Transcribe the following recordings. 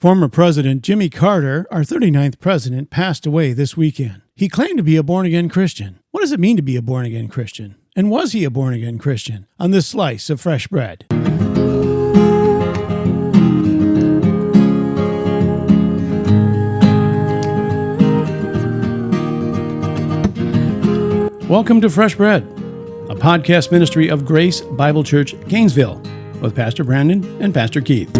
Former President Jimmy Carter, our 39th president, passed away this weekend. He claimed to be a born-again Christian. What does it mean to be a born-again Christian? And was he a born-again Christian? On this slice of fresh bread. Welcome to Fresh Bread, a podcast ministry of Grace Bible Church, Gainesville, with Pastor Brandon and Pastor Keith.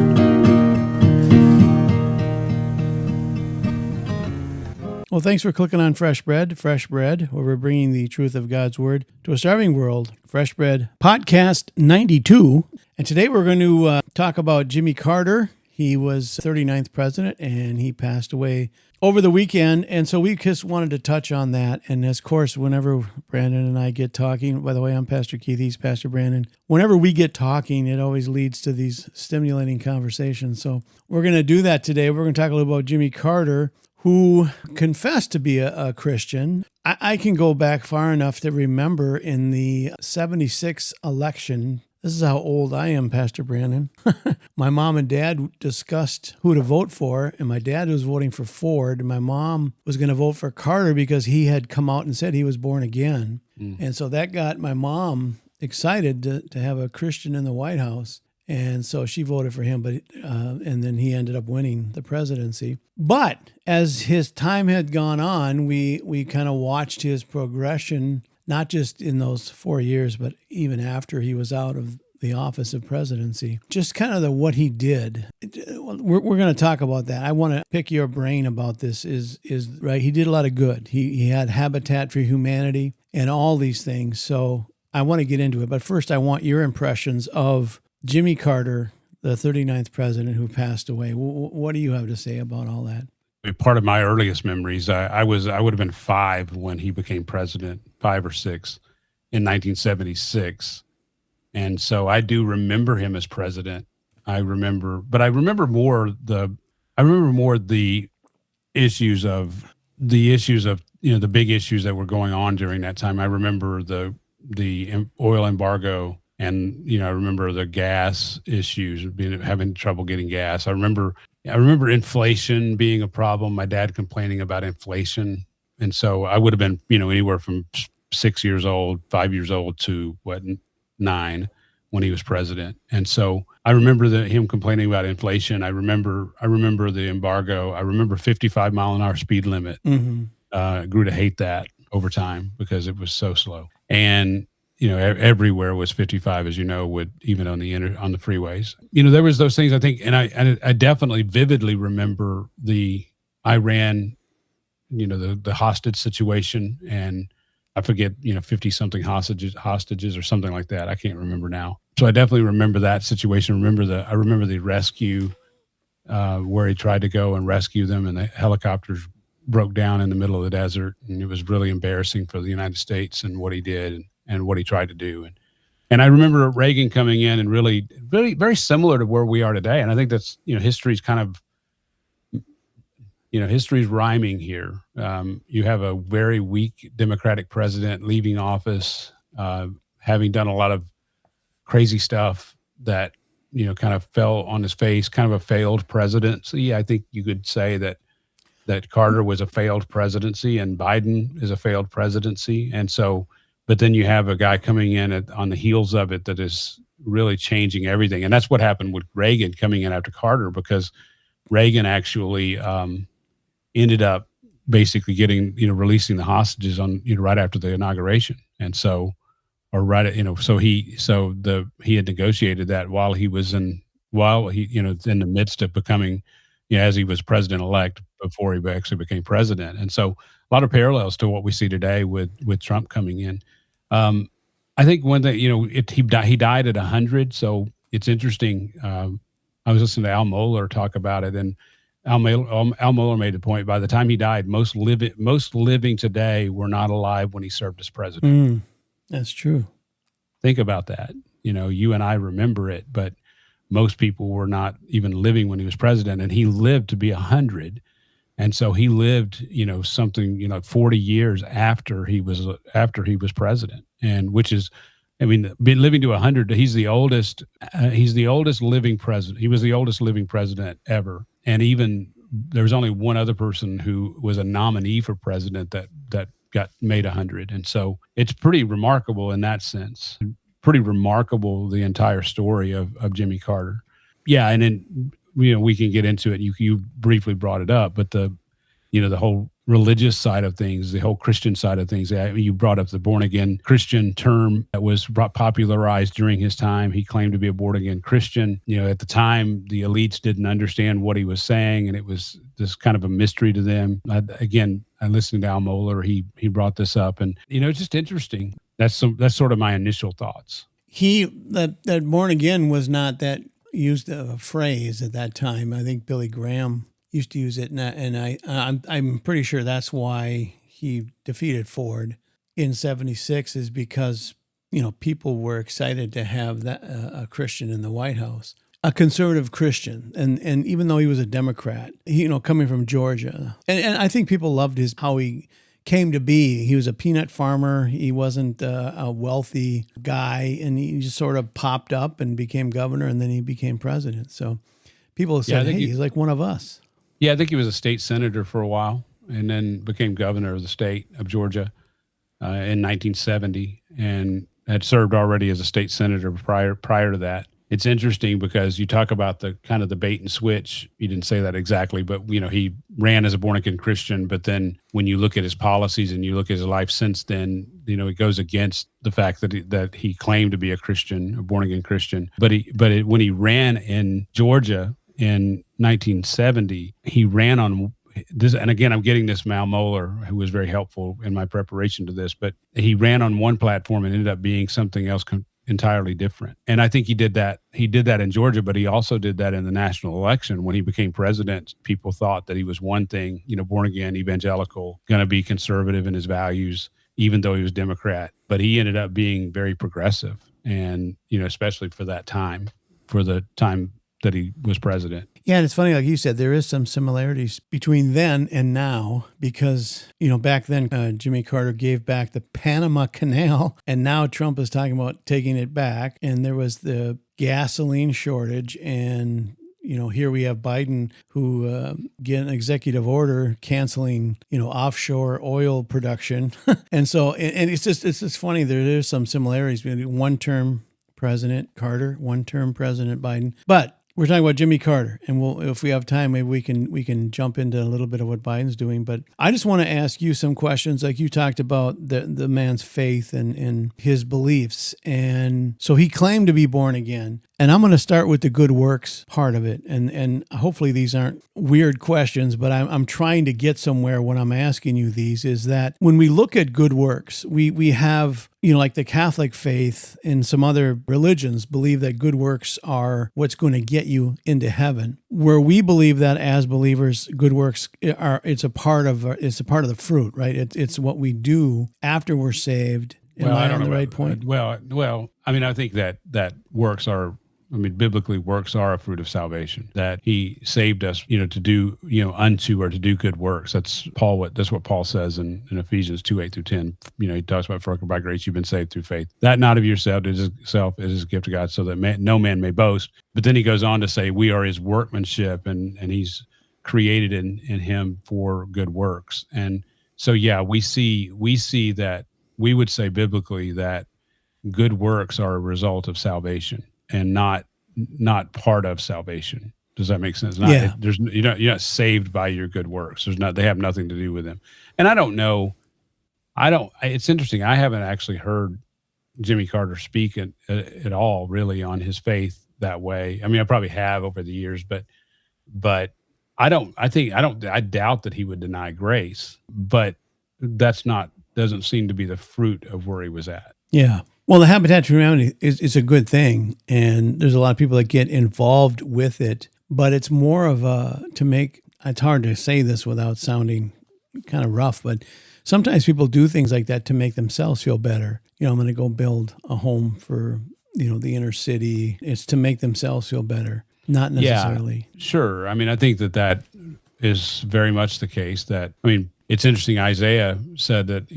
Well, thanks for clicking on Fresh Bread, where we're bringing the truth of God's Word to a starving world. Fresh Bread, podcast 92. And today we're going to talk about Jimmy Carter. He was 39th president, and he passed away over the weekend. And so we just wanted to touch on that. And of course, whenever Brandon and I get talking, by the way, I'm Pastor Keith, he's Pastor Brandon. Whenever we get talking, it always leads to these stimulating conversations. So we're going to do that today. We're going to talk a little about Jimmy Carter, who confessed to be a Christian. I can go back far enough to remember in the 76 election. This is how old I am, Pastor Brandon. My mom and dad discussed who to vote for, and my dad was voting for Ford, and my mom was going to vote for Carter because he had come out and said he was born again. And so that got my mom excited to have a Christian in the White House. And so she voted for him, but and then he ended up winning the presidency. But as his time had gone on, we kind of watched his progression, not just in those 4 years, but even after he was out of the office of presidency. Just kind of what he did. We're going to talk about that. I want to pick your brain about this. Is right? He did a lot of good. He had Habitat for Humanity and all these things. So I want to get into it. But first, I want your impressions of Jimmy Carter, the 39th president who passed away. What do you have to say about all that? Part of my earliest memories, I would have been 5 when he became president, 5 or 6 in 1976. And so I do remember him as president. I remember more the issues of the big issues that were going on during that time. I remember the oil embargo. And, I remember the gas issues, having trouble getting gas. I remember inflation being a problem, my dad complaining about inflation. And so I would have been, anywhere from 6 years old, 5 years old to 9 when he was president. And so I remember him complaining about inflation. I remember the embargo. I remember 55-mile-an-hour speed limit. I grew to hate that over time because it was so slow. And everywhere was 55, as even on the freeways. There was those things, I think, and I definitely vividly remember the Iran, the hostage situation, and I forget, 50-something hostages or something like that. I can't remember now. So I definitely remember that situation. I remember the rescue where he tried to go and rescue them, and the helicopters broke down in the middle of the desert, and it was really embarrassing for the United States and what he did and what he tried to do. And I remember Reagan coming in and really, really very similar to where we are today. And I think that's, history's kind of, history's rhyming here. You have a very weak Democratic president leaving office, having done a lot of crazy stuff that, kind of fell on his face, kind of a failed presidency. I think you could say that Carter was a failed presidency and Biden is a failed presidency. And so, but then you have a guy coming in on the heels of it that is really changing everything. And that's what happened with Reagan coming in after Carter, because Reagan actually ended up basically getting, releasing the hostages on, right after the inauguration. And so, he had negotiated that while he in the midst of becoming, as he was president-elect before he actually became president. And so a lot of parallels to what we see today with Trump coming in. I think one thing, he died at 100. So it's interesting. I was listening to Al Mohler talk about it, and Al Mohler made the point, by the time he died, most living today were not alive when he served as president. That's true. Think about that. You and I remember it, but most people were not even living when he was president, and he lived to be 100. And so he lived, something, 40 years after he was president, and which is, living to 100. He's the oldest living president. He was the oldest living president ever And even there was only one other person who was a nominee for president that got made 100. And so it's pretty remarkable in that sense. Pretty remarkable, the entire story of Jimmy Carter. Yeah, and then we can get into it. You briefly brought it up, but the whole religious side of things, the whole Christian side of things. You brought up the born again Christian term that was popularized during his time. He claimed to be a born again Christian. At the time, the elites didn't understand what he was saying, and it was this kind of a mystery to them. I listened to Al Mohler. He brought this up, and it's just interesting. That's sort of my initial thoughts. That born again was not that used a phrase at that time. I think Billy Graham used to use it, and I'm pretty sure that's why he defeated Ford in '76, is because people were excited to have that a Christian in the White House, a conservative Christian, and even though he was a Democrat, coming from Georgia, and I think people loved how he came to be. He was a peanut farmer. He wasn't a wealthy guy, and he just sort of popped up and became governor, and then he became president. So people said, "Hey, he's like one of us." Yeah, I think he was a state senator for a while, and then became governor of the state of Georgia in 1970, and had served already as a state senator prior to that. It's interesting because you talk about the kind of the bait and switch. He didn't say that exactly, but he ran as a born again Christian. But then when you look at his policies and you look at his life since then, it goes against the fact that he claimed to be a Christian, a born again Christian. But when he ran in Georgia in 1970, he ran on this, and again, I'm getting this from Al Mohler, who was very helpful in my preparation to this, but he ran on one platform and ended up being something else entirely different. And I think he did that in Georgia, but he also did that in the national election. When he became president, people thought that he was one thing, born again, evangelical, going to be conservative in his values, even though he was Democrat. But he ended up being very progressive, and, especially for that time, for the time that he was president. Yeah, and it's funny, like you said, there is some similarities between then and now, because, back then Jimmy Carter gave back the Panama Canal, and now Trump is talking about taking it back. And there was the gasoline shortage, and here we have Biden who get an executive order canceling, offshore oil production. And so, and it's just funny. There's some similarities between one-term President Carter, one-term President Biden. But we're talking about Jimmy Carter, and if we have time, maybe we can jump into a little bit of what Biden's doing. But I just want to ask you some questions. Like you talked about the man's faith and his beliefs, and so he claimed to be born again. And I'm going to start with the good works part of it, and hopefully these aren't weird questions, but I'm trying to get somewhere when I'm asking you these. Is that when we look at good works, we have, like the Catholic faith and some other religions believe that good works are what's going to get you into heaven. Where we believe that as believers, good works it's a part of the fruit, right? It's what we do after we're saved. Am I on the right point? Well, I mean, I think that works are. Biblically, works are a fruit of salvation. That He saved us, to do, unto or to do good works. That's what Paul says in Ephesians 2:8-10. He talks about, for by grace you've been saved through faith. That not of yourself, it is a gift of God, so that no man may boast. But then he goes on to say, we are His workmanship, and He's created in Him for good works. And so, yeah, we see that we would say biblically that good works are a result of salvation, and not part of salvation. Does that make sense? Yeah. You're not saved by your good works. They have nothing to do with them. And I don't know. It's interesting. I haven't actually heard Jimmy Carter speak at all really on his faith that way. I probably have over the years, but I doubt that he would deny grace, but doesn't seem to be the fruit of where he was at. Yeah. Well, the Habitat for Humanity is a good thing, and there's a lot of people that get involved with it, but it's more of it's hard to say this without sounding kind of rough, but sometimes people do things like that to make themselves feel better. I'm going to go build a home for, the inner city. It's to make themselves feel better, not necessarily. Yeah, sure. I think that is very much the case. It's interesting. Isaiah said that,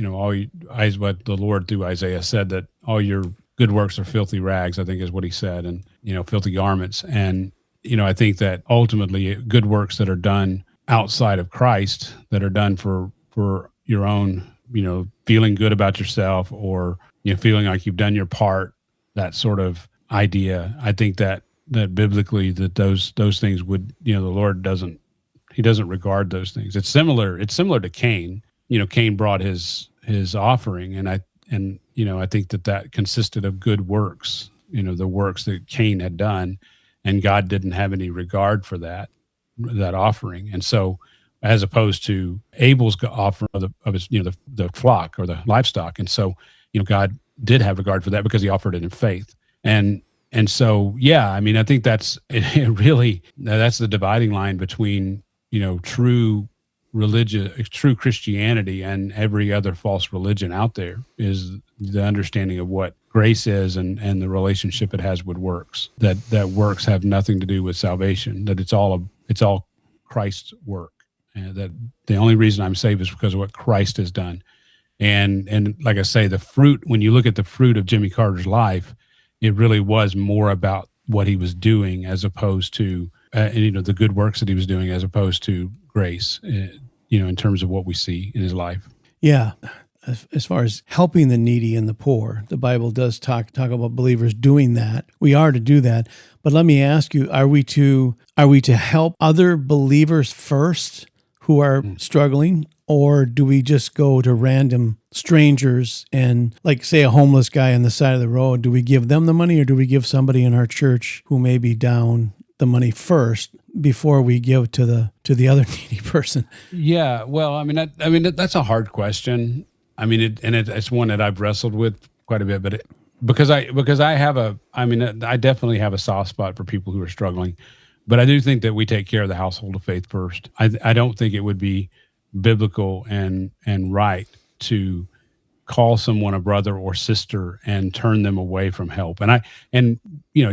what the Lord through Isaiah said, that all your good works are filthy rags, I think is what he said, and, filthy garments. And I think that ultimately good works that are done outside of Christ, that are done for your own, feeling good about yourself, or feeling like you've done your part, that sort of idea. I think that biblically, that those things would, the Lord doesn't, he doesn't regard those things. It's similar to Cain. Cain brought his offering, and I think that consisted of good works, the works that Cain had done, and God didn't have any regard for that offering. And so, as opposed to Abel's offering of his, the flock or the livestock. And so, God did have regard for that because he offered it in faith. And so, yeah, I mean, I think that's that's the dividing line between, true religion, true Christianity, and every other false religion out there, is the understanding of what grace is, and the relationship it has with works. That works have nothing to do with salvation. That it's all Christ's work, and that the only reason I'm saved is because of what Christ has done. And like I say, the fruit, when you look at the fruit of Jimmy Carter's life, it really was more about what he was doing, as opposed to the good works that he was doing, as opposed to grace, in terms of what we see in his life. Yeah. As far as helping the needy and the poor, the Bible does talk about believers doing that. We are to do that. But let me ask you, are we to help other believers first who are struggling, or do we just go to random strangers and, like, say, a homeless guy on the side of the road? Do we give them the money, or do we give somebody in our church who may be down the money first before we give to the other needy person? Yeah, well, I mean that's a hard question. I mean, it's one that I've wrestled with quite a bit, but because I definitely have a soft spot for people who are struggling, but I do think that we take care of the household of faith first. I don't think it would be biblical and right to call someone a brother or sister and turn them away from help. And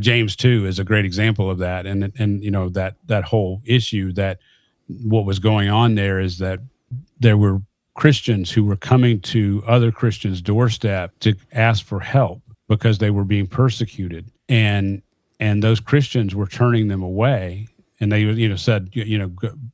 James too is a great example of that. And that whole issue, that what was going on there is that there were Christians who were coming to other Christians' doorstep to ask for help because they were being persecuted, and those Christians were turning them away. And they, said,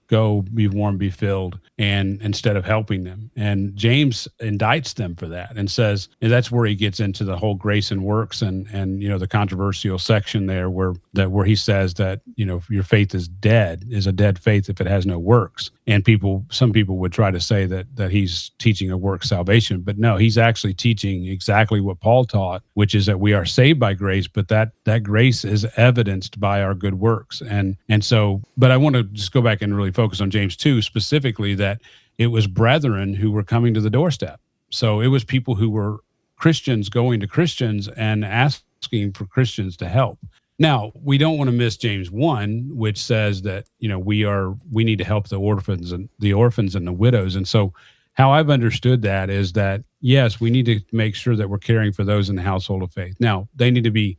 go be warm, be filled, and instead of helping them. And James indicts them for that and says, and that's where he gets into the whole grace and works, and the controversial section there where he says that, your faith is a dead faith if it has no works. And some people would try to say that he's teaching a work salvation, but no, he's actually teaching exactly what Paul taught, which is that we are saved by grace, but that grace is evidenced by our good works. And so, but I want to just go back and really focus on James 2 specifically, that it was brethren who were coming to the doorstep. So it was people who were Christians going to Christians and asking for Christians to help. Now, we don't want to miss James 1, which says that, we need to help the orphans and the widows. And so how I've understood that is that, yes, we need to make sure that we're caring for those in the household of faith. Now, they need to be,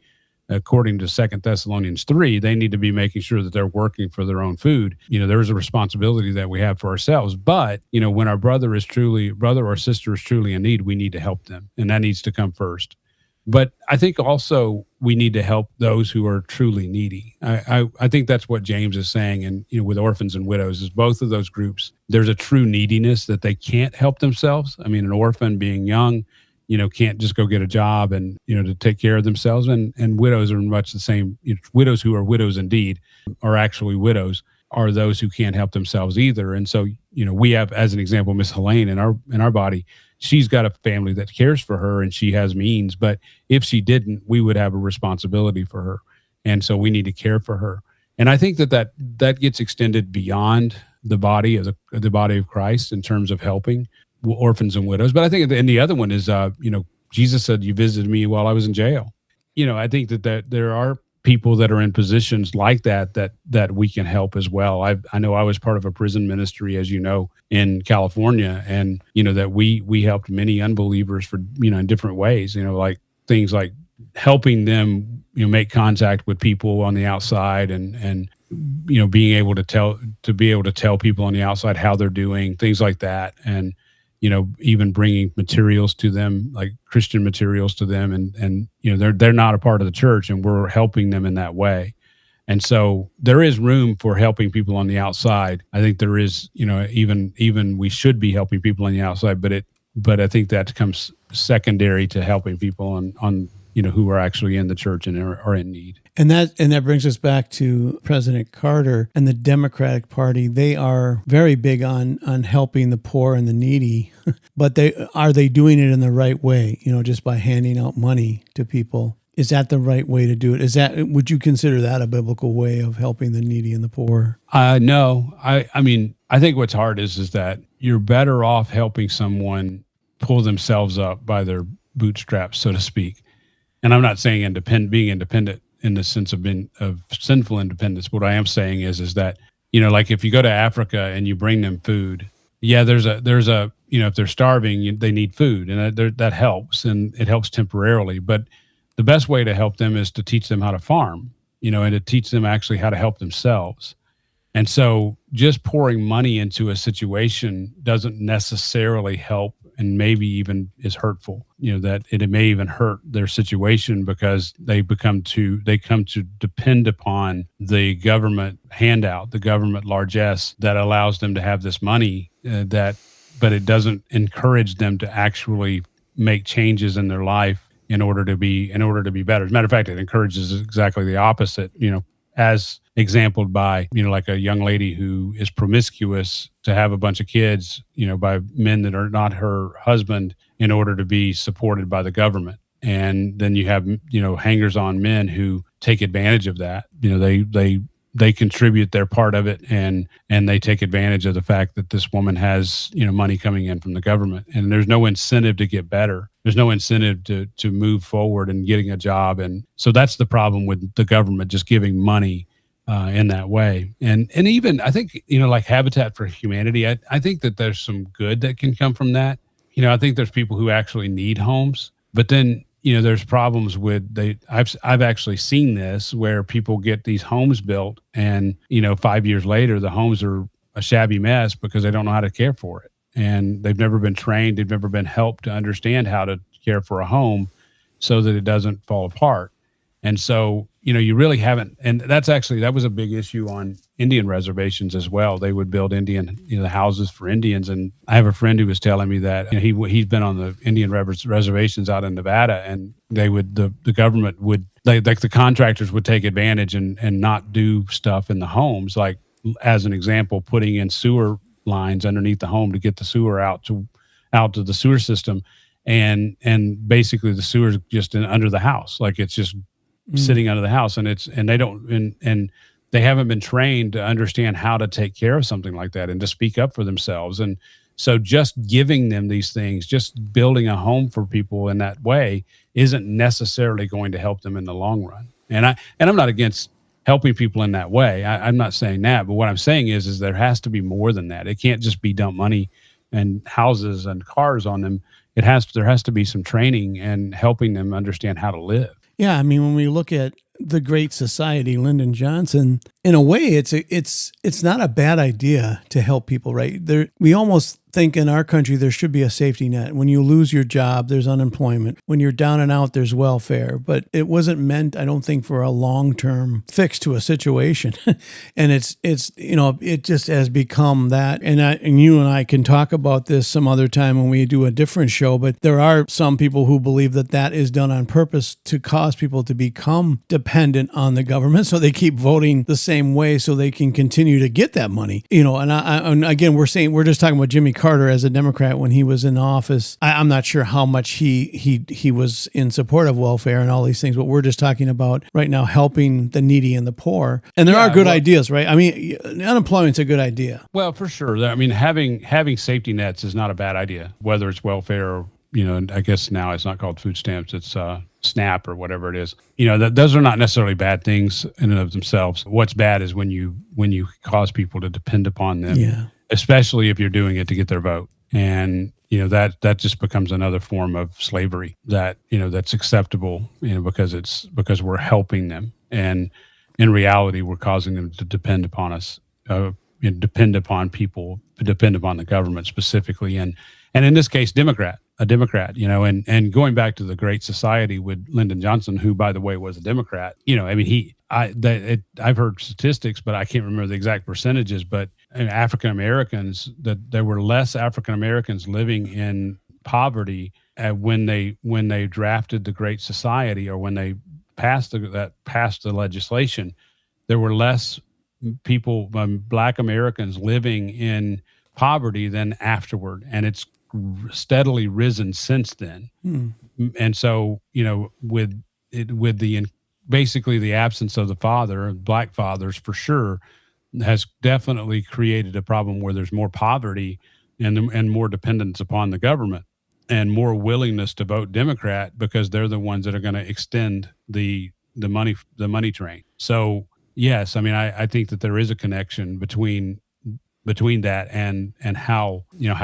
according to 2 Thessalonians 3, they need to be making sure that they're working for their own food. There is a responsibility that we have for ourselves. But, when our brother or sister is truly in need, we need to help them. And that needs to come first. But I think also we need to help those who are truly needy. I think that's what James is saying. And, with orphans and widows, is both of those groups, there's a true neediness that they can't help themselves. I mean, an orphan being young, can't just go get a job and, to take care of themselves. And widows are much the same. Widows who are widows indeed are actually widows, are those who can't help themselves either. And so, we have, as an example, Miss Helene in our body. She's got a family that cares for her and she has means, but if she didn't, we would have a responsibility for her. And so we need to care for her. And I think that gets extended beyond the body of Christ in terms of helping orphans and widows. But I think, and the other one is, Jesus said, you visited me while I was in jail. I think that there are people that are in positions like that we can help as well. I know I was part of a prison ministry, as you know, in California, and that we helped many unbelievers for in different ways. Like things like helping them make contact with people on the outside, and being able to tell people on the outside how they're doing, things like that, and even bringing materials to them, like Christian materials to them, and they're not a part of the church, and we're helping them in that way. And so there is room for helping people on the outside. I think there is, even we should be helping people on the outside, but I think that comes secondary to helping people on who are actually in the church and are in need. And that brings us back to President Carter and the Democratic Party. They are very big on helping the poor and the needy, but are they doing it in the right way? Just by handing out money to people. Is that the right way to do it? Would you consider that a biblical way of helping the needy and the poor? No. I mean, I think what's hard is that you're better off helping someone pull themselves up by their bootstraps, so to speak. And I'm not saying being independent in the sense of sinful independence. What I am saying is that, like if you go to Africa and you bring them food, yeah, there's a if they're starving, they need food, and that helps, and it helps temporarily. But the best way to help them is to teach them how to farm, and to teach them actually how to help themselves. And so just pouring money into a situation doesn't necessarily help, and maybe even is hurtful, that it may even hurt their situation, because they come to depend upon the government handout, the government largesse that allows them to have this money, but it doesn't encourage them to actually make changes in their life in order to be better. As a matter of fact, it encourages exactly the opposite, as exampled by, like a young lady who is promiscuous to have a bunch of kids, by men that are not her husband, in order to be supported by the government. And then you have, hangers-on men who take advantage of that. They contribute their part of it, and they take advantage of the fact that this woman has, money coming in from the government, and there's no incentive to get better. There's no incentive to move forward and getting a job. And so that's the problem with the government just giving money in that way. And even I think, like Habitat for Humanity, I think that there's some good that can come from that. I think there's people who actually need homes, but then, there's problems with I've actually seen this where people get these homes built, and, 5 years later, the homes are a shabby mess because they don't know how to care for it. And they've never been trained. They've never been helped to understand how to care for a home so that it doesn't fall apart. And so, you really haven't, and that was a big issue on Indian reservations as well. They would build Indian, houses for Indians. And I have a friend who was telling me that he's been on the Indian reservations out in Nevada, and the government would, like the contractors would take advantage and not do stuff in the homes. Like, as an example, putting in sewer lines underneath the home to get the sewer out to the sewer system. And basically the sewer's just under the house. Like, it's just sitting under the house, and they haven't been trained to understand how to take care of something like that and to speak up for themselves. And so just giving them these things, just building a home for people in that way, isn't necessarily going to help them in the long run. And I'm not against helping people in that way. I'm not saying that, but what I'm saying is there has to be more than that. It can't just be dump money and houses and cars on them. There has to be some training and helping them understand how to live. Yeah, I mean, when we look at the Great Society, Lyndon Johnson, in a way, it's not a bad idea to help people, right? We almost think in our country there should be a safety net. When you lose your job, there's unemployment. When you're down and out, there's welfare. But it wasn't meant, I don't think, for a long-term fix to a situation. And it just has become that. And you and I can talk about this some other time when we do a different show. But there are some people who believe that is done on purpose to cause people to become dependent on the government, so they keep voting the same way so they can continue to get that money. And again, we're just talking about Jimmy Carter as a Democrat when he was in office. I'm not sure how much he was in support of welfare and all these things, but we're just talking about right now helping the needy and the poor. And there are good ideas, right? I mean, unemployment's a good idea. Well, for sure. I mean, having safety nets is not a bad idea, whether it's welfare or, and I guess now it's not called food stamps, it's SNAP or whatever it is. Those are not necessarily bad things in and of themselves. What's bad is when you cause people to depend upon them. Yeah. Especially if you're doing it to get their vote. And, that just becomes another form of slavery that's acceptable, because we're helping them. And in reality, we're causing them to depend upon us, depend upon people, depend upon the government specifically. And in this case, a Democrat, and going back to the Great Society with Lyndon Johnson, who, by the way, was a Democrat, I've heard statistics, but I can't remember the exact percentages. But African Americans, that there were less African Americans living in poverty when they drafted the Great Society, or when they passed the legislation. There were less people, Black Americans, living in poverty than afterward, and it's steadily risen since then. And so, with basically the absence of the father, Black fathers for sure, has definitely created a problem where there's more poverty and more dependence upon the government, and more willingness to vote Democrat because they're the ones that are going to extend the money train. So yes, I mean, I think that there is a connection between that and how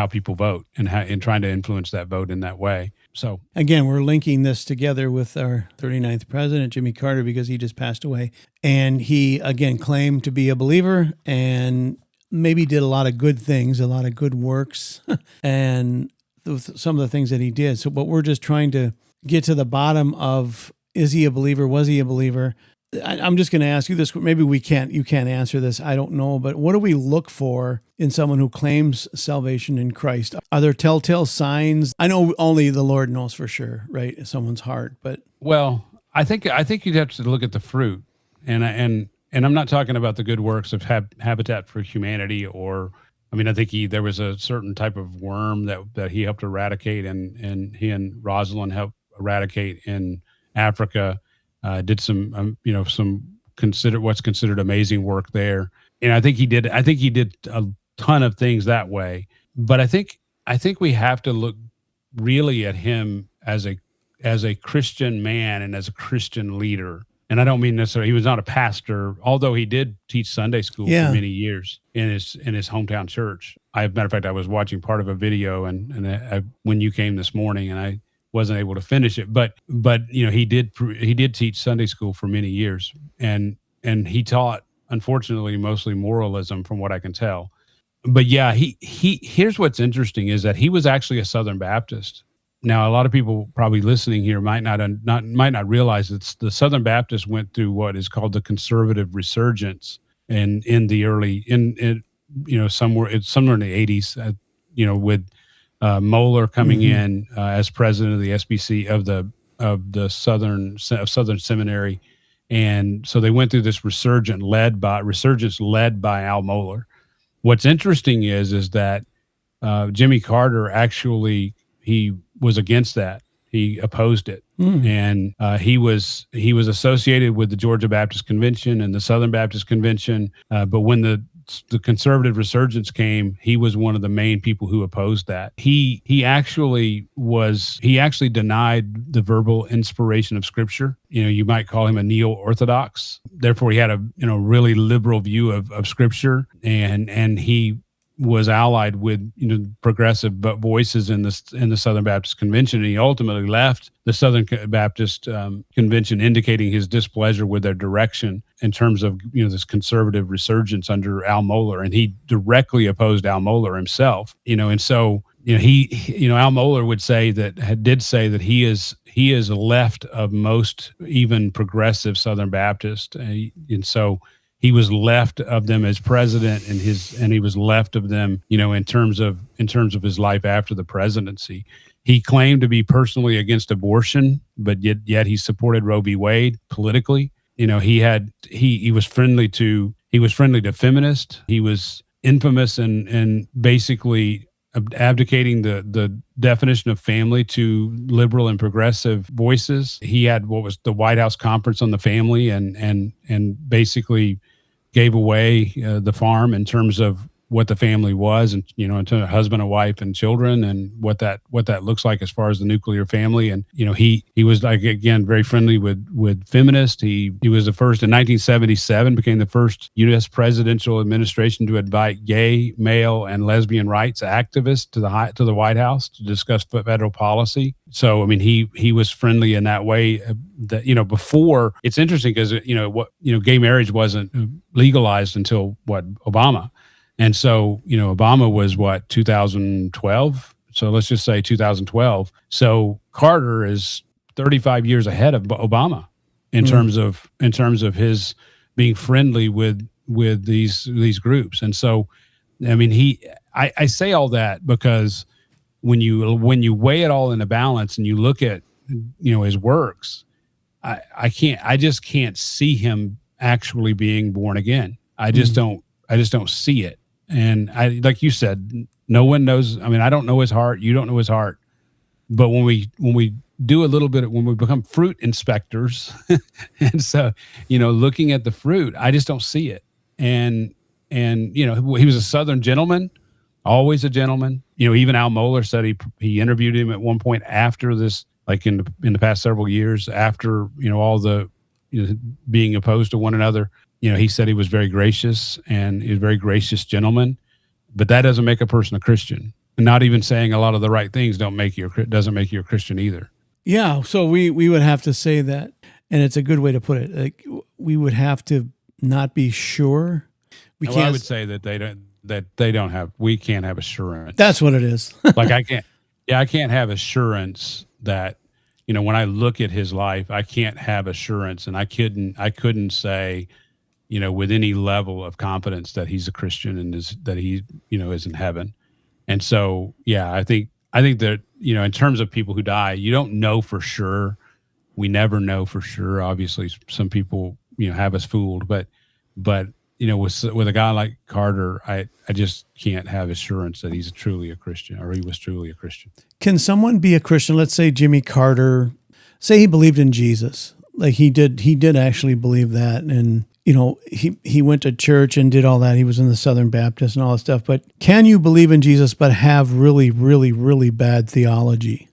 people vote, and trying to influence that vote in that way. So again, we're linking this together with our 39th president, Jimmy Carter, because he just passed away. And he, again, claimed to be a believer and maybe did a lot of good things, a lot of good works, and some of the things that he did. So, but we're just trying to get to the bottom of, is he a believer? Was he a believer? I'm just going to ask you this. Maybe you can't answer this. I don't know. But what do we look for in someone who claims salvation in Christ? Are there telltale signs? I know only the Lord knows for sure, right? Someone's heart, but. Well, I think you'd have to look at the fruit, and I'm not talking about the good works of Habitat for Humanity, or, I mean, I think there was a certain type of worm that he helped eradicate, and he and Rosalind helped eradicate in Africa. Did some what's considered amazing work there, and I think he did a ton of things that way. But I think we have to look really at him as a Christian man and as a Christian leader. And I don't mean necessarily he was not a pastor, although he did teach Sunday school for many years in his hometown church. Matter of fact, I was watching part of a video and when you came this morning, and I wasn't able to finish it, but he did teach Sunday school for many years, and he taught, unfortunately, mostly moralism, from what I can tell. But yeah, he here's what's interesting is that he was actually a Southern Baptist. Now, a lot of people probably listening here might not realize that the Southern Baptists went through what is called the conservative resurgence, and somewhere in the 80s, with Moeller coming in as president of the SBC of Southern Seminary, and so they went through this resurgence led by Al Moeller. What's interesting is that Jimmy Carter actually, he was against that. He opposed it, and he was associated with the Georgia Baptist Convention and the Southern Baptist Convention. But when the conservative resurgence came, he was one of the main people who opposed that. He actually denied the verbal inspiration of Scripture. You might call him a neo-orthodox. Therefore, he had a really liberal view of Scripture, and he was allied with progressive voices in the Southern Baptist Convention, and he ultimately left the Southern Baptist Convention, indicating his displeasure with their direction in terms of this conservative resurgence under Al Moeller, and he directly opposed Al Moeller himself. And so Al Moeller did say that he is left of most even progressive Southern Baptists, and so he was left of them as president, and he was left of them, in terms of his life after the presidency. He claimed to be personally against abortion, but yet he supported Roe v. Wade politically. He was friendly to feminists. He was infamous in basically abdicating the definition of family to liberal and progressive voices. He had what was the White House Conference on the Family, and basically gave away the farm in terms of what the family was, and in terms of husband and wife and children, and what that looks like as far as the nuclear family. And he was, like, again, very friendly with feminists. He was the first in 1977, became the first U.S. presidential administration to invite gay, male, and lesbian rights activists to the White House to discuss federal policy. So, I mean, he was friendly in that way. That before, it's interesting because gay marriage wasn't legalized until Obama. And so, Obama was 2012. So let's just say 2012. So Carter is 35 years ahead of Obama. in terms of his being friendly with these groups. And so, I mean, I say all that because when you weigh it all in a balance and you look at, his works, I just can't see him actually being born again. I just don't see it. And like you said, no one knows. I mean, I don't know his heart. You don't know his heart. But when we do a little bit, when we become fruit inspectors, and so, looking at the fruit, I just don't see it. And he was a Southern gentleman, always a gentleman. Even Al Mohler said he interviewed him at one point after this, like in the past several years after, all the, being opposed to one another. He said he was very gracious and he was a very gracious gentleman, but that doesn't make a person a Christian. And not even saying a lot of the right things doesn't make you a Christian either. Yeah. So we would have to say that, and it's a good way to put it. Like, we would have to not be sure. I would say that we can't have assurance. That's what it is. Like I can't have assurance that, when I look at his life, I can't have assurance, and I couldn't say, with any level of confidence that he's a Christian and that he, is in heaven. And so, yeah, I think that, in terms of people who die, you don't know for sure. We never know for sure. Obviously, some people, have us fooled, but with a guy like Carter, I just can't have assurance that he's truly a Christian, or he was truly a Christian. Can someone be a Christian? Let's say Jimmy Carter, say he believed in Jesus. Like he did actually believe that. And, he went to church and did all that. He was in the Southern Baptist and all that stuff. But can you believe in Jesus but have really, really, really bad theology?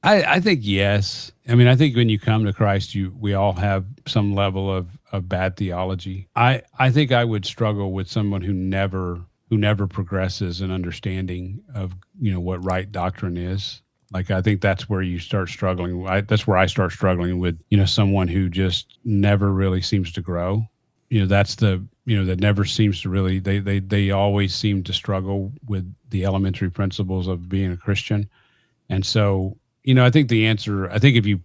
I think yes. I mean, I think when you come to Christ, we all have some level of bad theology. I think I would struggle with someone who never progresses in understanding of, what right doctrine is. Like, I think that's where you start struggling. That's where I start struggling with, someone who just never really seems to grow. That's that never seems to really, they always seem to struggle with the elementary principles of being a Christian. And so, I think if you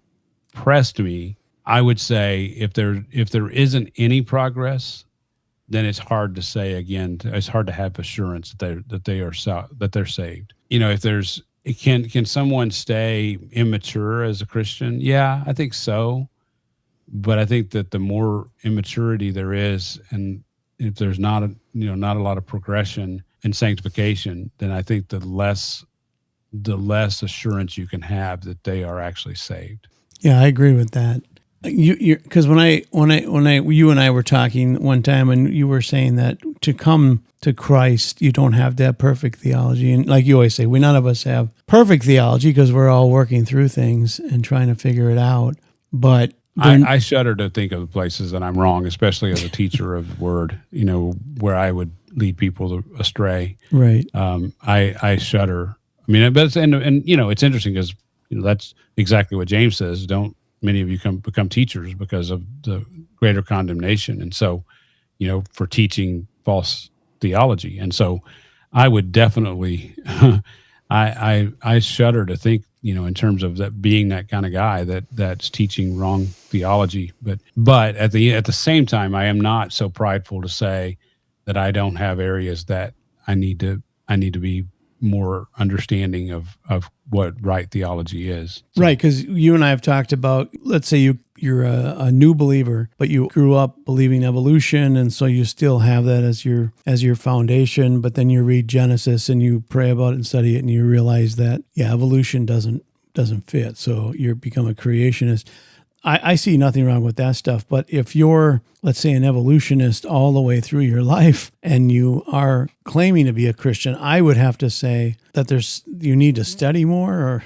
pressed me, I would say if there isn't any progress, then it's hard to say again. It's hard to have assurance that they're saved. If there's can someone stay immature as a Christian? Yeah, I think so. But I think that the more immaturity there is, and if there's not a lot of progression and sanctification, then I think the less assurance you can have that they are actually saved. Yeah, I agree with that. Because when you and I were talking one time, and you were saying that to come to Christ, you don't have to have perfect theology. And like you always say, none of us have perfect theology because we're all working through things and trying to figure it out. But I shudder to think of the places that I'm wrong, especially as a teacher of the word, where I would lead people astray. Right. I shudder. I mean, but it's interesting because, that's exactly what James says. Don't many of you become teachers because of the greater condemnation. And so, for teaching false theology. And so I would definitely, I shudder to think, in terms of that being that kind of guy that's teaching wrong theology. But at the same time, I am not so prideful to say that I don't have areas that I need to be more understanding of what right theology is. So. Right, because you and I have talked about, let's say you're a new believer, but you grew up believing evolution, and so you still have that as your foundation, but then you read Genesis and you pray about it and study it, and you realize that, evolution doesn't fit, so you become a creationist. I see nothing wrong with that stuff, but if you're, let's say, an evolutionist all the way through your life and you are claiming to be a Christian, I would have to say that you need to study more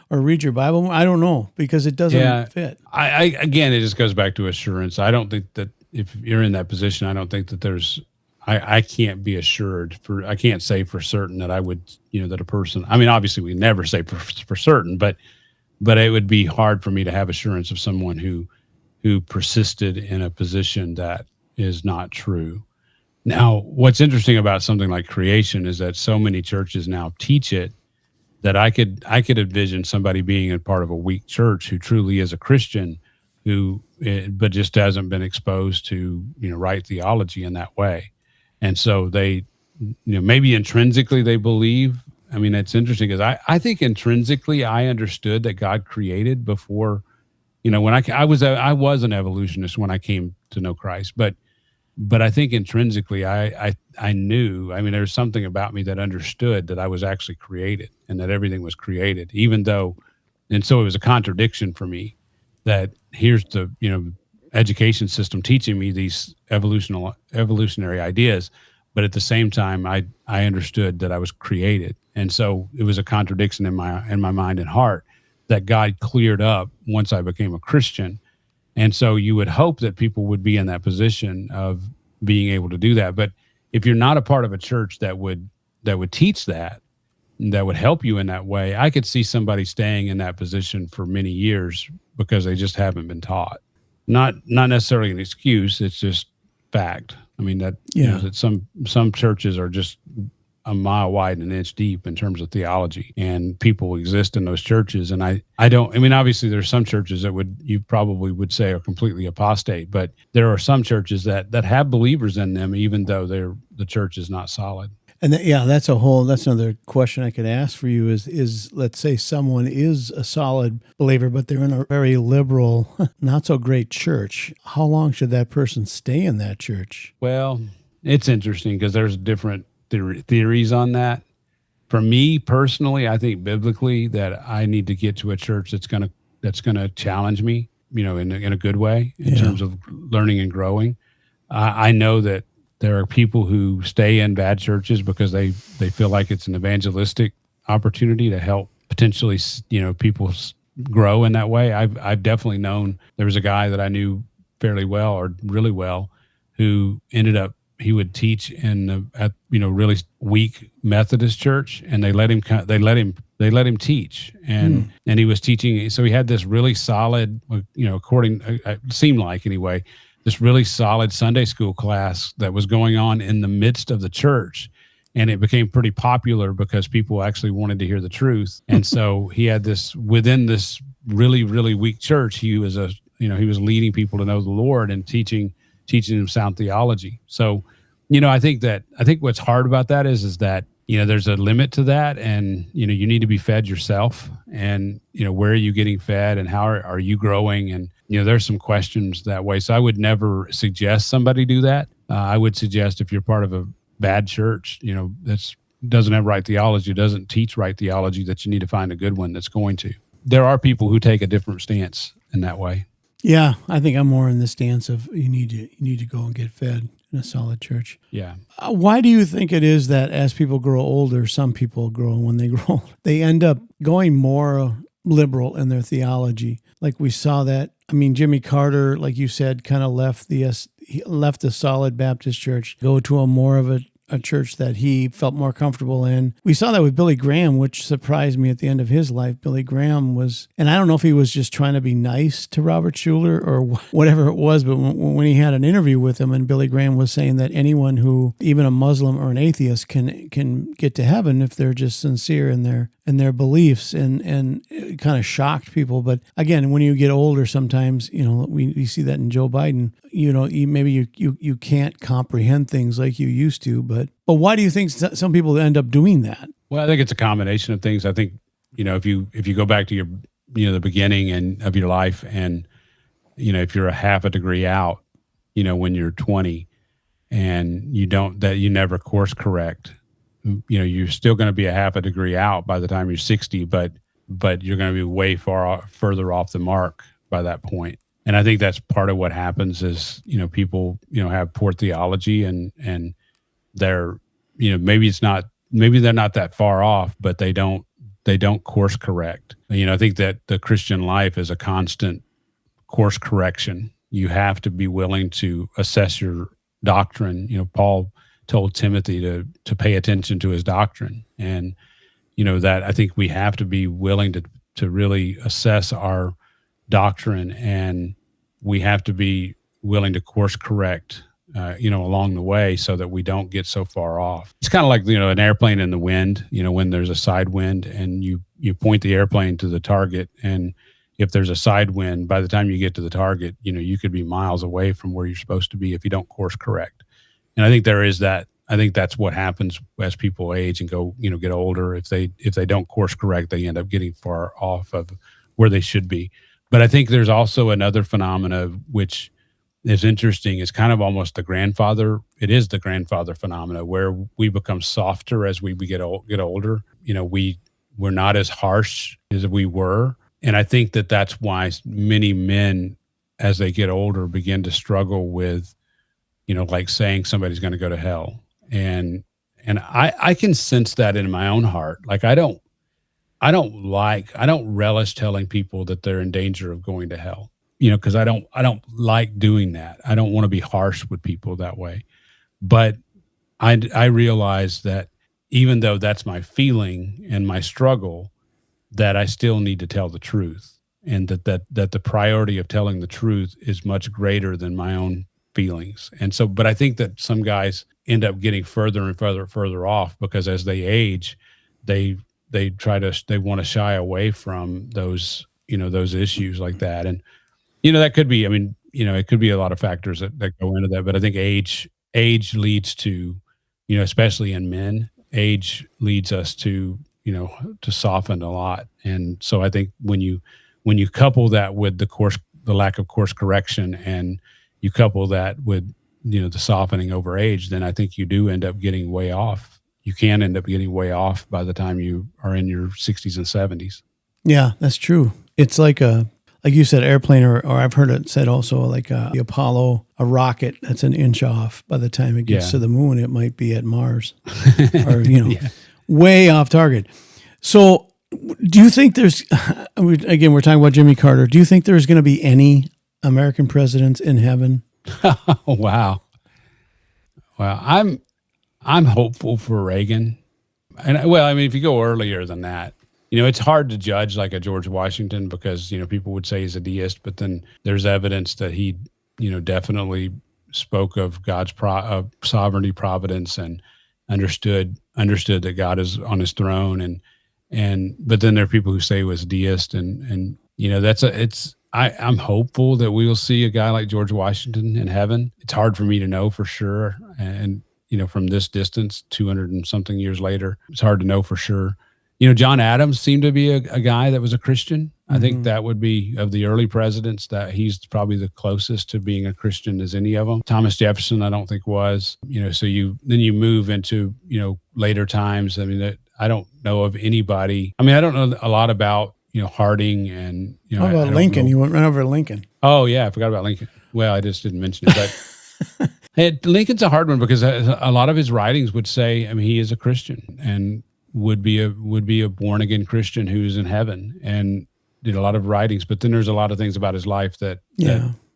or read your Bible more. I don't know, because it doesn't fit. Again, it just goes back to assurance. I don't think that if you're in that position, I don't think that there's, I can't be assured I can't say for certain that I would, that a person, I mean, obviously we never say for certain, but it would be hard for me to have assurance of someone who persisted in a position that is not true. Now, what's interesting about something like creation is that so many churches now teach it that I could envision somebody being a part of a weak church who truly is a Christian, but just hasn't been exposed to, right theology in that way. And so they, maybe intrinsically they believe. I mean, it's interesting because I think intrinsically I understood that God created before, when I was an evolutionist when I came to know Christ, but I think intrinsically I knew. I mean, there's something about me that understood that I was actually created and that everything was created, even though, and so it was a contradiction for me that here's the education system teaching me these evolutionary ideas, but at the same time I understood that I was created, and so it was a contradiction in my mind and heart that God cleared up once I became a Christian. And so you would hope that people would be in that position of being able to do that. But if you're not a part of a church that would teach that would help you in that way, I could see somebody staying in that position for many years because they just haven't been taught. Not necessarily an excuse. It's just fact. I mean, that, that some churches are just a mile wide and an inch deep in terms of theology, and people exist in those churches. And I mean, obviously there's some churches that you probably would say are completely apostate, but there are some churches that have believers in them, even though the church is not solid. And that's another question I could ask for you is let's say someone is a solid believer, but they're in a very liberal, not so great church. How long should that person stay in that church? Well, it's interesting because there's different theories on that. For me personally, I think biblically that I need to get to a church that's gonna challenge me, in a good way in terms of learning and growing. I know that there are people who stay in bad churches because they feel like it's an evangelistic opportunity to help potentially, people grow in that way. I've definitely known, there was a guy that I knew fairly well or really well who ended up, he would teach at really weak Methodist church, and they let him teach, and he was teaching. So he had this really solid, it seemed like anyway, this really solid Sunday school class that was going on in the midst of the church. And it became pretty popular because people actually wanted to hear the truth. And so he had this, within this really, really weak church, he was he was leading people to know the Lord and teaching them sound theology. So, I think what's hard about that is that, there's a limit to that, and, you need to be fed yourself, and, where are you getting fed and how are you growing? And, there's some questions that way. So I would never suggest somebody do that. I would suggest if you're part of a bad church, that's doesn't have right theology, doesn't teach right theology, that you need to find a good one that's going to. There are people who take a different stance in that way. Yeah, I think I'm more in the stance of you need to go and get fed in a solid church. Yeah. Why do you think it is that as people grow older, some people grow, when they grow, they end up going more liberal in their theology? Like we saw that. I mean, Jimmy Carter, like you said, kind of left the solid Baptist church, go to a more of a church that he felt more comfortable in. We saw that with Billy Graham, which surprised me at the end of his life. Billy Graham was, and I don't know if he was just trying to be nice to Robert Schuller or whatever it was, but when he had an interview with him, and Billy Graham was saying that anyone who, even a Muslim or an atheist, can get to heaven if they're just sincere in their beliefs, and it kind of shocked people. But again, when you get older, sometimes, we see that in Joe Biden, maybe you can't comprehend things like you used to, but why do you think some people end up doing that? Well, I think it's a combination of things. I think, if you go back to your, the beginning of your life, and, if you're a half a degree out, when you're 20 and you never course correct, you're still going to be a half a degree out by the time you're 60, but you're going to be way further off the mark by that point. And I think that's part of what happens is, people, have poor theology, and they're, maybe they're not that far off, but they don't course correct. I think that the Christian life is a constant course correction. You have to be willing to assess your doctrine. Paul told Timothy to pay attention to his doctrine. And, that I think we have to be willing to really assess our doctrine, and we have to be willing to course correct, along the way, so that we don't get so far off. It's kind of like, an airplane in the wind, when there's a side wind and you point the airplane to the target, and if there's a side wind, by the time you get to the target, you could be miles away from where you're supposed to be if you don't course correct. And I think there is that. I think that's what happens as people age and go, get older. If they don't course correct, they end up getting far off of where they should be. But I think there's also another phenomena which is interesting. It's kind of almost the grandfather. It is the grandfather phenomena where we become softer as we get older. We're not as harsh as we were. And I think that's why many men, as they get older, begin to struggle with, like saying somebody's going to go to hell. And I can sense that in my own heart. Like I don't relish telling people that they're in danger of going to hell, because I don't like doing that. I don't want to be harsh with people that way. But I realize that even though that's my feeling and my struggle, that I still need to tell the truth, and that the priority of telling the truth is much greater than my own feelings. And so, but I think that some guys end up getting further and further off because as they age, they want to shy away from those issues like that. And that could be, it could be a lot of factors that go into that. But I think age leads to, especially in men, age leads us to soften a lot. And so I think when you couple that with the lack of course correction, and you couple that with the softening over age, then I think you do end up getting way off. You can end up getting way off by the time you are in your 60s and 70s. Yeah, that's true. It's like you said, airplane, or I've heard it said also like the Apollo, a rocket that's an inch off. By the time it gets to the moon, it might be at Mars, or way off target. So, do you think there's? Again, we're talking about Jimmy Carter. Do you think there's going to be any American presidents in heaven? Wow. Well, I'm hopeful for Reagan, and if you go earlier than that. It's hard to judge like a George Washington because, people would say he's a deist, but then there's evidence that he, definitely spoke of God's sovereignty, providence, and understood that God is on his throne. But then there are people who say he was deist and I'm hopeful that we will see a guy like George Washington in heaven. It's hard for me to know for sure. And, from this distance, 200 and something years later, it's hard to know for sure. John Adams seemed to be a guy that was a Christian. I think that would be, of the early presidents, that he's probably the closest to being a Christian as any of them. Thomas Jefferson, I don't think was. So you move into, later times. I don't know of anybody. I don't know a lot about, Harding and, How about Lincoln? You went right over Lincoln. Oh, yeah. I forgot about Lincoln. Well, I just didn't mention it. But Lincoln's a hard one because a lot of his writings would say, he is a Christian and would be a born again Christian who's in heaven, and did a lot of writings. But then there's a lot of things about his life that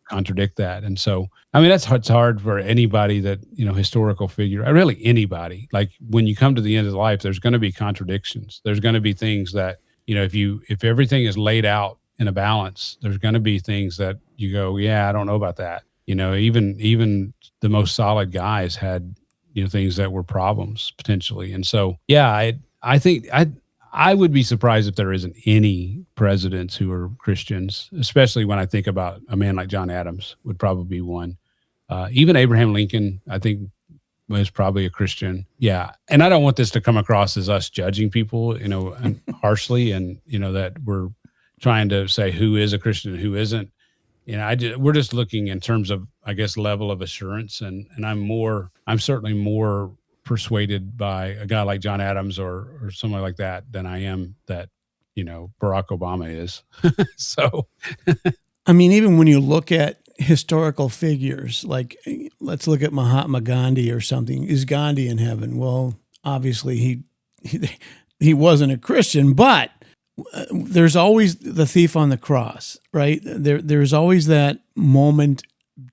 contradict that. And so, it's hard for anybody that, historical figure, really anybody. Like when you come to the end of the life, there's going to be contradictions. There's going to be things that, if everything is laid out in a balance, there's going to be things that you go, yeah, I don't know about that. Even the most solid guys had, things that were problems potentially. And so, yeah, I think I would be surprised if there isn't any presidents who are Christians, especially when I think about a man like John Adams would probably be one. Even Abraham Lincoln, I think, was probably a Christian. Yeah. And I don't want this to come across as us judging people, and harshly, and, that we're trying to say who is a Christian and who isn't. We're just looking in terms of, I guess, level of assurance. And I'm certainly more persuaded by a guy like John Adams or somebody like that than I am that, Barack Obama is. So, even when you look at historical figures, like let's look at Mahatma Gandhi or something. Is Gandhi in heaven? Well, obviously he wasn't a Christian, but there's always the thief on the cross, right? There's always that moment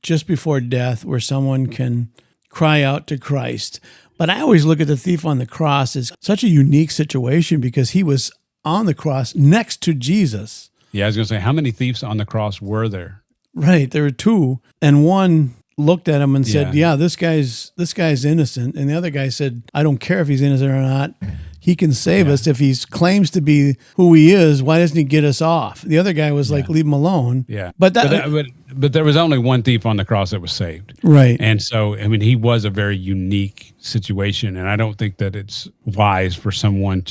just before death where someone can cry out to Christ. But I always look at the thief on the cross as such a unique situation because he was on the cross next to Jesus. Yeah, I was going to say, how many thieves on the cross were there? Right, there were two, and one looked at him and said, "Yeah, this guy's innocent," and the other guy said, "I don't care if he's innocent or not. he can save us. If he claims to be who he is, why doesn't he get us off? The other guy was like, leave him alone. Yeah. But but there was only one thief on the cross that was saved. Right. And so, I mean, he was a very unique situation. And I don't think that it's wise for someone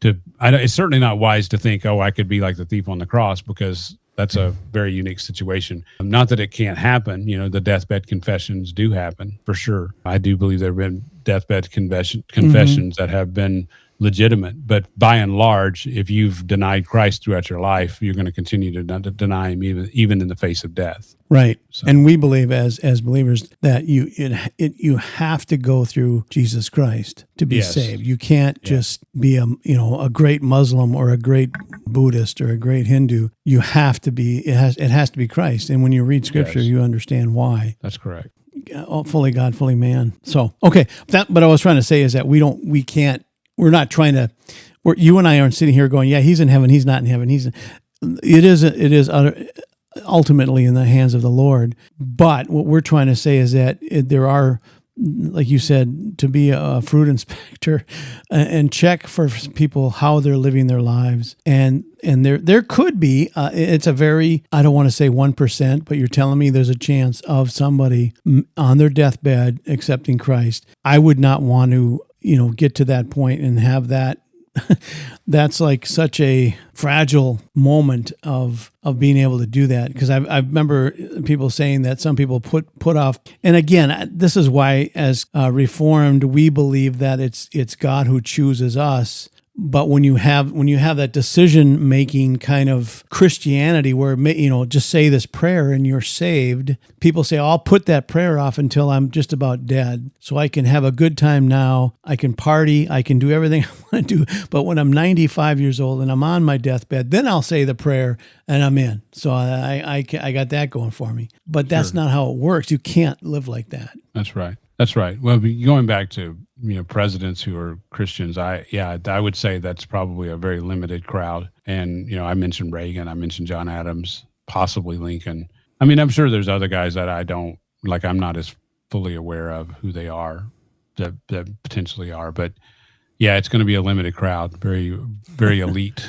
it's certainly not wise to think, oh, I could be like the thief on the cross, because that's a very unique situation. Not that it can't happen. The deathbed confessions do happen for sure. I do believe there have been deathbed confessions that have been legitimate. But by and large, if you've denied Christ throughout your life, you're going to continue to deny him even in the face of death. Right. So. And we believe as believers that you have to go through Jesus Christ to be saved. You can't just be a great Muslim or a great Buddhist or a great Hindu. You have to be, it has to be Christ. And when you read scripture, you understand why. That's correct. Fully God, fully man. So, okay. But I was trying to say is that we're not trying to, you and I aren't sitting here going, yeah, he's in heaven, he's not in heaven. It is ultimately in the hands of the Lord. But what we're trying to say is that there are, like you said, to be a fruit inspector and check for people how they're living their lives. And there could be, it's a very, I don't want to say 1%, but you're telling me there's a chance of somebody on their deathbed accepting Christ. I would not want to, get to that point and have that. That's like such a fragile moment of being able to do that, because I remember people saying that some people put off. And again, this is why as Reformed we believe that it's God who chooses us. But when you have that decision making kind of Christianity where just say this prayer and you're saved, people say, I'll put that prayer off until I'm just about dead, so I can have a good time now. I can party, I can do everything I want to do. But when I'm 95 years old and I'm on my deathbed, then I'll say the prayer and I'm in. So I got that going for me. But that's not how it works. You can't live like that. That's right. That's right. Well, going back to presidents who are Christians, I would say that's probably a very limited crowd. And I mentioned Reagan, I mentioned John Adams, possibly Lincoln. I mean, I'm sure there's other guys that I don't like. I'm not as fully aware of who they are that potentially are. But yeah, it's going to be a limited crowd, very very elite,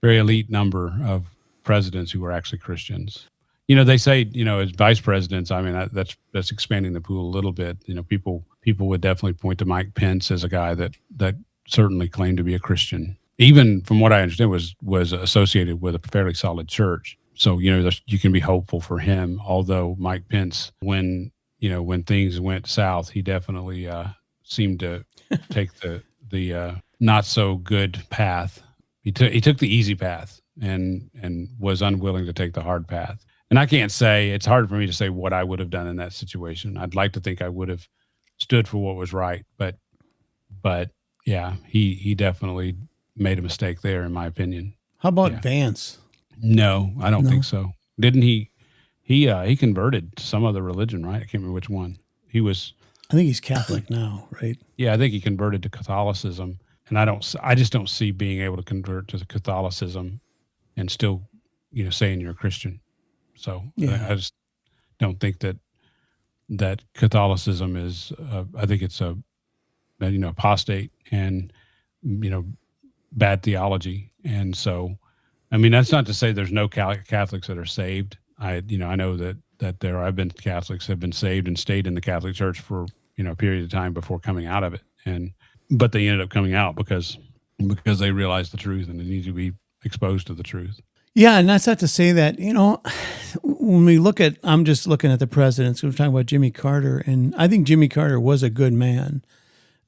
very elite number of presidents who are actually Christians. They say, as vice presidents, I mean, that's expanding the pool a little bit. People would definitely point to Mike Pence as a guy that certainly claimed to be a Christian. Even from what I understand was associated with a fairly solid church. So, you can be hopeful for him. Although Mike Pence, when things went south, he definitely seemed to take the not so good path. He took the easy path and was unwilling to take the hard path. And I can't say, it's hard for me to say what I would have done in that situation. I'd like to think I would have stood for what was right, but yeah, he definitely made a mistake there, in my opinion. How about Vance? No, I don't think so. Didn't he converted to some other religion, right? I can't remember which one. I think he's Catholic now, right? Yeah, I think he converted to Catholicism, and I just don't see being able to convert to Catholicism and still, saying you're a Christian. So I just don't think that Catholicism is. I think it's a apostate and bad theology. And so, I mean, that's not to say there's no Catholics that are saved. I know that there have been Catholics that have been saved and stayed in the Catholic Church for a period of time before coming out of it, but they ended up coming out because they realized the truth and they need to be exposed to the truth. Yeah, and that's not to say that, when we look at, I'm just looking at the presidents, we're talking about Jimmy Carter, and I think Jimmy Carter was a good man.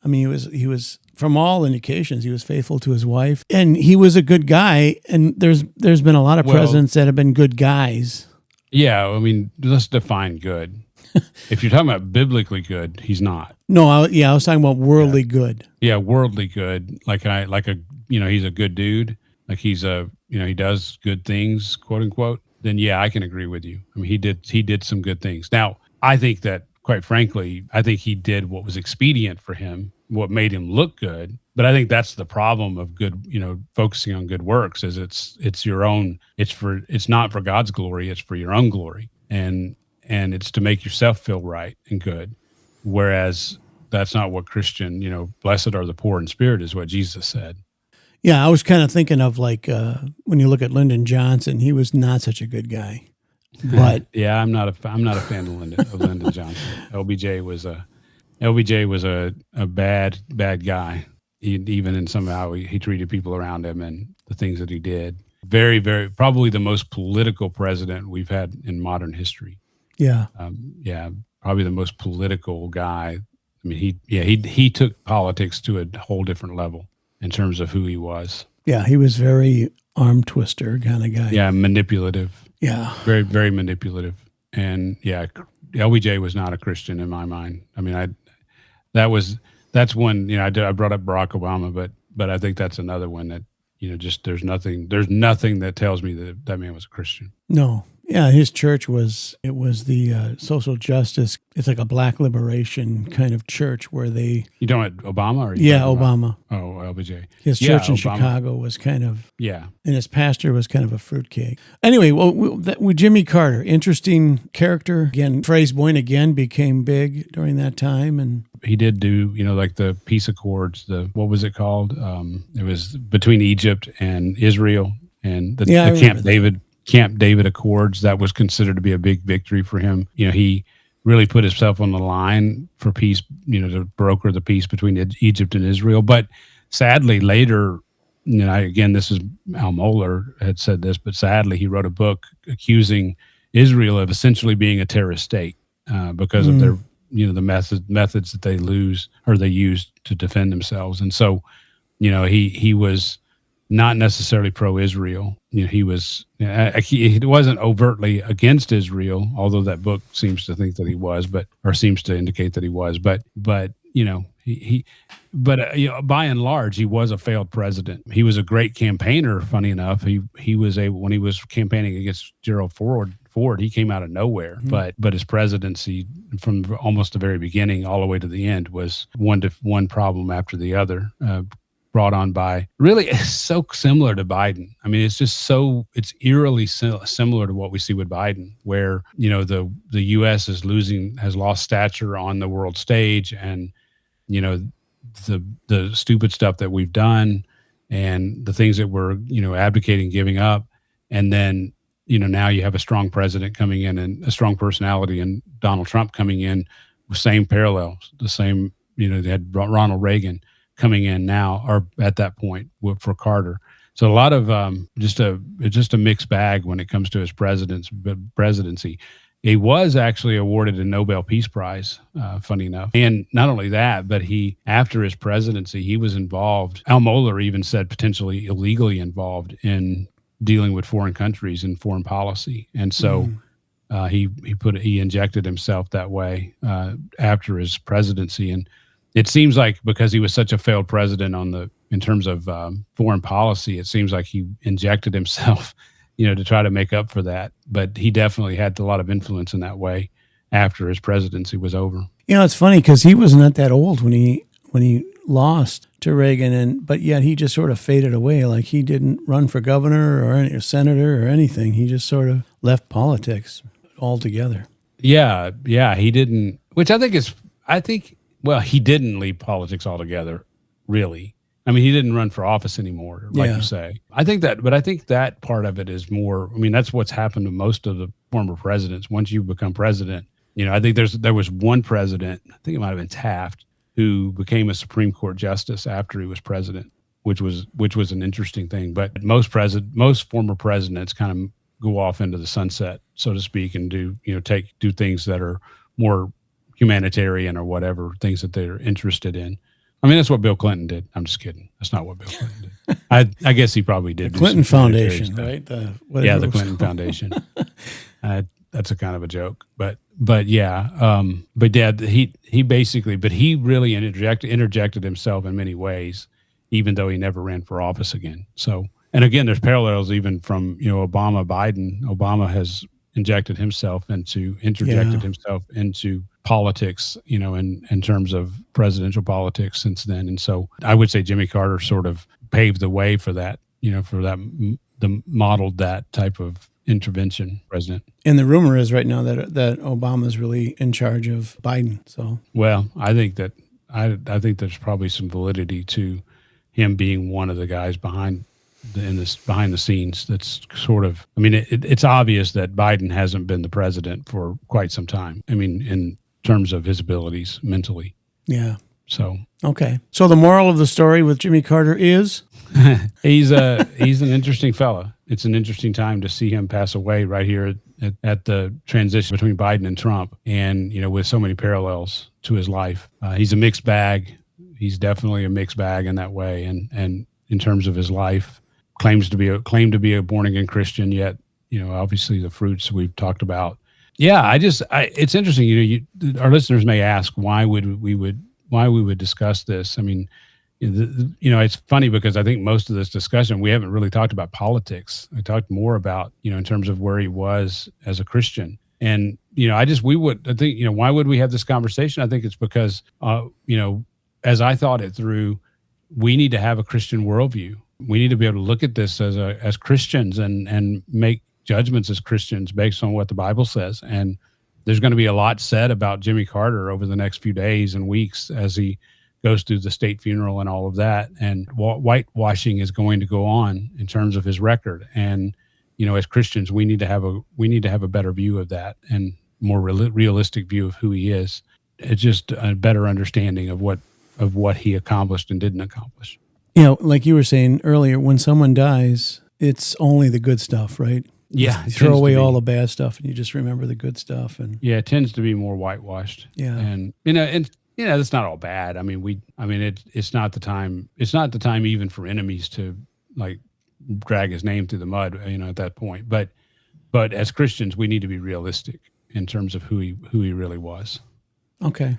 I mean, he was from all indications, he was faithful to his wife, and he was a good guy, and there's been a lot of presidents that have been good guys. Yeah, I mean, let's define good. If you're talking about biblically good, he's not. No, I was talking about worldly good. Yeah, worldly good, he's a good dude, like he's he does good things, quote unquote, then yeah, I can agree with you. I mean, he did some good things. Now, I think that, quite frankly, he did what was expedient for him, what made him look good. But I think that's the problem of good, focusing on good works, is it's your own, it's not for God's glory, it's for your own glory. And it's to make yourself feel right and good. Whereas that's not what Christian, blessed are the poor in spirit is what Jesus said. Yeah, I was kind of thinking of like when you look at Lyndon Johnson, he was not such a good guy. But yeah, I'm not a fan of Lyndon Johnson. LBJ was a bad guy. Even in somehow he treated people around him and the things that he did. Very, very, probably the most political president we've had in modern history. Yeah. Probably the most political guy. I mean, he took politics to a whole different level in terms of who he was. Yeah, he was very arm twister kind of guy. Yeah, manipulative. Yeah. Very, very manipulative. And LBJ was not a Christian in my mind. I mean, that's when, I brought up Barack Obama, but I think that's another one that, just there's nothing that tells me that man was a Christian. No. Yeah, his church the social justice. It's like a black liberation kind of church where they. You don't want Obama? Obama. LBJ. His church in Chicago was kind of. Yeah. And his pastor was kind of a fruitcake. Anyway, with Jimmy Carter, interesting character. Again, phrase "born again" became big during that time, and he did do, like the peace accords. What was it called? It was between Egypt and Israel, and the Camp David Accords. That was considered to be a big victory for him. He really put himself on the line for peace, to broker the peace between Egypt and Israel. But sadly, later, again, this is Al Mohler had said this, but sadly, he wrote a book accusing Israel of essentially being a terrorist state because of their, the methods that they used to defend themselves. And so, he was not necessarily pro-Israel. He wasn't overtly against Israel, although that book seems to think that he was, or seems to indicate that he was. But by and large, he was a failed president. He was a great campaigner. Funny enough, he was when he was campaigning against Gerald Ford, he came out of nowhere. Mm-hmm. But his presidency, from almost the very beginning all the way to the end, was one problem after the other. Brought on by really so similar to Biden. I mean, it's eerily similar to what we see with Biden, where, the U.S. has lost stature on the world stage, and, the stupid stuff that we've done and the things that we're, advocating giving up. And then, now you have a strong president coming in and a strong personality, and Donald Trump coming in with same parallels, the same, they had Ronald Reagan coming in now, or at that point for Carter. So a lot of just a mixed bag when it comes to his presidency. He was actually awarded a Nobel Peace Prize, funny enough. And not only that, but after his presidency, he was involved. Al Mohler even said potentially illegally involved in dealing with foreign countries and foreign policy. And so he injected himself that way after his presidency. And it seems like because he was such a failed president in terms of foreign policy, it seems like he injected himself, to try to make up for that. But he definitely had a lot of influence in that way after his presidency was over. It's funny because he was not that old when he lost to Reagan, but yet he just sort of faded away. Like he didn't run for governor or senator or anything. He just sort of left politics altogether. Yeah, he didn't. Which Well, he didn't leave politics altogether, really. I mean, he didn't run for office anymore, like you say. I think that part of it is more, that's what's happened to most of the former presidents. Once you become president, I think there was one president, I think it might have been Taft, who became a Supreme Court justice after he was president, which was an interesting thing. But most former presidents kind of go off into the sunset, so to speak, and do things that are more humanitarian or whatever, things that they're interested in. That's what Bill Clinton did. I'm just kidding. That's not what Bill Clinton did. I guess he probably did. The Clinton Foundation, right? The Clinton Foundation. That's a kind of a joke, but he basically, but he really interjected himself in many ways, even though he never ran for office again. So, and again, there's parallels even from, Obama, Biden. Obama has interjected himself into politics, in terms of presidential politics since then. And so I would say Jimmy Carter sort of paved the way for that, modeled that type of intervention president. And the rumor is right now that Obama's really in charge of Biden. So, well, I think I think there's probably some validity to him being one of the guys behind the scenes. That's sort of, I mean, it's obvious that Biden hasn't been the president for quite some time. I mean, in terms of his abilities mentally. Yeah. So okay. So the moral of the story with Jimmy Carter is he's an interesting fella. It's an interesting time to see him pass away right here at the transition between Biden and Trump, and with so many parallels to his life. He's a mixed bag. He's definitely a mixed bag in that way, and in terms of his life, claimed to be a born again Christian. Yet, obviously the fruits we've talked about. Yeah, it's interesting. Our listeners may ask why we would discuss this. I mean, it's funny because I think most of this discussion, we haven't really talked about politics. I talked more about, in terms of where he was as a Christian. And, why would we have this conversation? I think it's because, as I thought it through, we need to have a Christian worldview. We need to be able to look at this as Christians and make judgments as Christians based on what the Bible says. And there's going to be a lot said about Jimmy Carter over the next few days and weeks as he goes through the state funeral and all of that. And whitewashing is going to go on in terms of his record. And, as Christians, we need to have a better view of that and more realistic view of who he is. It's just a better understanding of what he accomplished and didn't accomplish. Like you were saying earlier, when someone dies, it's only the good stuff, right? Yeah. You throw away all the bad stuff and you just remember the good stuff. And yeah, it tends to be more whitewashed. Yeah. And, that's not all bad. I mean, it's not the time. It's not the time even for enemies to like drag his name through the mud, at that point. But as Christians, we need to be realistic in terms of who he really was. Okay.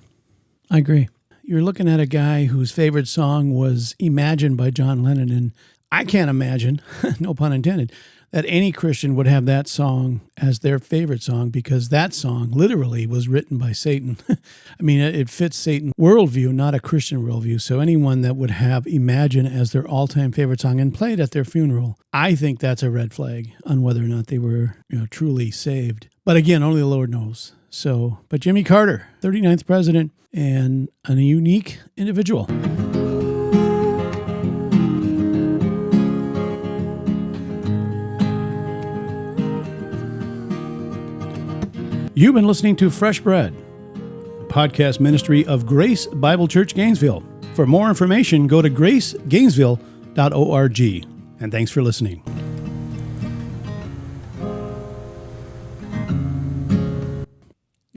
I agree. You're looking at a guy whose favorite song was Imagine by John Lennon. And I can't imagine, no pun intended, that any Christian would have that song as their favorite song, because that song literally was written by Satan. I mean, it fits Satan's worldview, not a Christian worldview. So anyone that would have Imagine as their all-time favorite song and play it at their funeral, I think that's a red flag on whether or not they were truly saved. But again, only the Lord knows. So, but Jimmy Carter, 39th president, and a unique individual. You've been listening to Fresh Bread, a podcast ministry of Grace Bible Church Gainesville. For more information, go to gracegainesville.org. And thanks for listening.